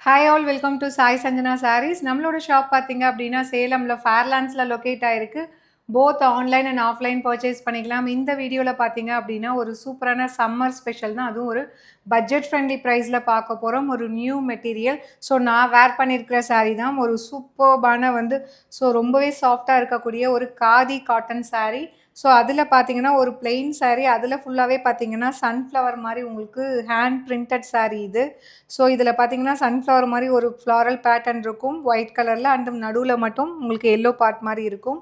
Hi all welcome to Sai Sanjana sarees. நம்மளோட shop பார்த்தீங்க அப்படின்னா சேலமில் ஃபேர்லாண்ட்ஸில் லொக்கேட் ஆகிருக்கு. Both online and offline purchase பண்ணிக்கலாம். இந்த வீடியோவில் பார்த்தீங்க அப்படின்னா ஒரு சூப்பரான சம்மர் ஸ்பெஷல் தான், அதுவும் ஒரு பட்ஜெட் ஃப்ரெண்ட்லி ப்ரைஸில் பார்க்க போகிறோம். ஒரு நியூ மெட்டீரியல். ஸோ நான் வேர் பண்ணியிருக்கிற சாரீ தான் ஒரு சூப்பர்பான ரொம்பவே சாஃப்டாக இருக்கக்கூடிய ஒரு காதி காட்டன் சாரீ. ஸோ அதில் பார்த்தீங்கன்னா ஒரு பிளெயின் சாரீ, அதில் ஃபுல்லாகவே பார்த்தீங்கன்னா சன்ஃப்ளவர் மாதிரி உங்களுக்கு ஹேண்ட் பிரிண்டட் சாரீ இது. ஸோ இதில் பார்த்தீங்கன்னா சன்ஃப்ளவர் மாதிரி ஒரு ஃப்ளாரல் பேட்டர்ன் இருக்கும் ஒயிட் கலரில், அண்ட் நடுவில் மட்டும் உங்களுக்கு எல்லோ பார்ட் மாதிரி இருக்கும்.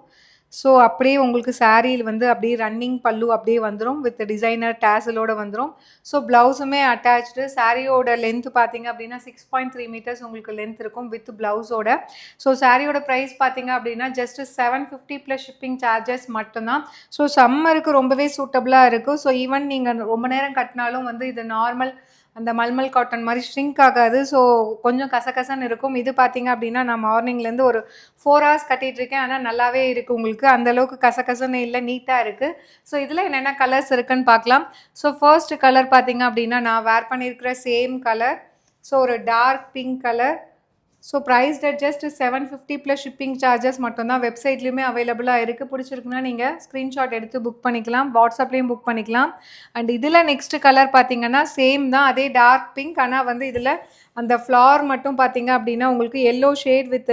ஸோ அப்படியே உங்களுக்கு சாரீயில் அப்படியே ரன்னிங் பல்லு அப்படியே வந்துடும் வித் டிசைனர் டேசலோடு வந்துடும். ஸோ ப்ளவுஸுமே அட்டாச்சு. சாரியோட லென்த் பார்த்தீங்க அப்படின்னா 6.3 மீட்டர்ஸ் உங்களுக்கு லென்த் இருக்கும் வித் ப்ளவுஸோட. ஸோ சாரியோட ப்ரைஸ் பார்த்தீங்க அப்படின்னா ஜஸ்ட் 750 ப்ளஸ் ஷிப்பிங் சார்ஜஸ் மட்டும்தான். ஸோ சம்மருக்கு ரொம்பவே சூட்டபுளாக இருக்கும். ஸோ ஈவன் நீங்கள் ரொம்ப நேரம் கட்டினாலும் இது நார்மல் அந்த மல்மல் காட்டன் மாதிரி ஷ்ரிங்க் ஆகாது. ஸோ கொஞ்சம் கசகசன்னு இருக்கும். இது பார்த்தீங்க அப்படின்னா நான் மார்னிங்லேருந்து ஒரு 4 ஹவர்ஸ் கட்டிகிட்ருக்கேன். ஆனால் நல்லாவே இருக்குது உங்களுக்கு. அந்தளவுக்கு கசகசன்னு இல்லை, நீட்டாக இருக்குது. ஸோ இதில் என்னென்ன கலர்ஸ் இருக்குதுன்னு பார்க்கலாம். ஸோ ஃபர்ஸ்ட் கலர் பார்த்தீங்க அப்படின்னா நான் வேர் பண்ணியிருக்கிற சேம் கலர். ஸோ ஒரு dark pink colour. So price at just 750 plus shipping charges மட்டும்தான். வெப்சைட்லேயுமே அவைலபிளாக இருக்குது. பிடிச்சிருக்குன்னா நீங்கள் ஸ்க்ரீன்ஷாட் எடுத்து புக் பண்ணிக்கலாம், வாட்ஸ்அப்லேயும் புக் பண்ணிக்கலாம். அண்ட் இதில் நெக்ஸ்ட் கலர் பார்த்தீங்கன்னா சேம் தான், அதே டார்க் பிங்க். ஆனால் இதில் அந்த ஃப்ளார் மட்டும் பார்த்தீங்க அப்படின்னா உங்களுக்கு எல்லோ ஷேட் வித்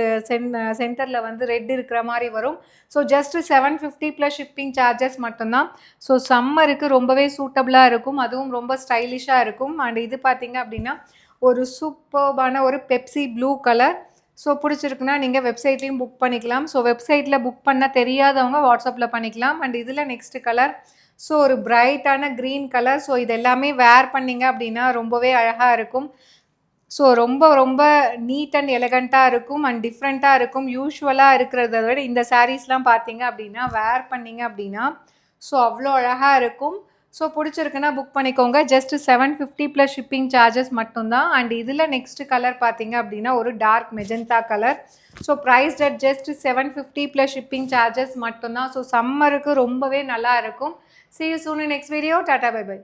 சென்டரில் ரெட் இருக்கிற மாதிரி வரும். So just 750 plus shipping charges மட்டும்தான். ஸோ சம்மருக்கு ரொம்பவே சூட்டபுளாக இருக்கும், அதுவும் ரொம்ப ஸ்டைலிஷாக இருக்கும். அண்ட் இது பார்த்தீங்க அப்படின்னா ஒரு சூப்பர்பான ஒரு பெப்சி ப்ளூ கலர். ஸோ பிடிச்சிருக்குன்னா நீங்கள் வெப்சைட்லேயும் புக் பண்ணிக்கலாம். ஸோ வெப்சைட்டில் புக் பண்ண தெரியாதவங்க வாட்ஸ்அப்பில் பண்ணிக்கலாம். அண்ட் இதில் நெக்ஸ்ட் கலர் ஸோ ஒரு பிரைட்டான க்ரீன் கலர். ஸோ இது எல்லாமே வேர் பண்ணிங்க அப்படின்னா ரொம்பவே அழகாக இருக்கும். ஸோ ரொம்ப ரொம்ப நீட் அண்ட் எலகண்ட்டாக இருக்கும் அண்ட் டிஃப்ரெண்ட்டாக இருக்கும். யூஸ்வலாக இருக்கிறத விட இந்த சாரீஸ்லாம் பார்த்தீங்க அப்படின்னா வேர் பண்ணிங்க அப்படின்னா ஸோ அவ்வளோ அழகாக இருக்கும். ஸோ பிடிச்சிருக்குன்னா புக் பண்ணிக்கோங்க. ஜஸ்ட் 750 ப்ளஸ் ஷிப்பிங் சார்ஜஸ் மட்டும்தான். அண்ட் இதில் நெக்ஸ்ட் கலர் பார்த்தீங்க அப்படின்னா ஒரு dark magenta colour. So price at just 750 plus shipping charges மட்டும்தான். ஸோ சம்மருக்கு ரொம்பவே நல்லா இருக்கும். See you soon in next video. Tata, bye bye.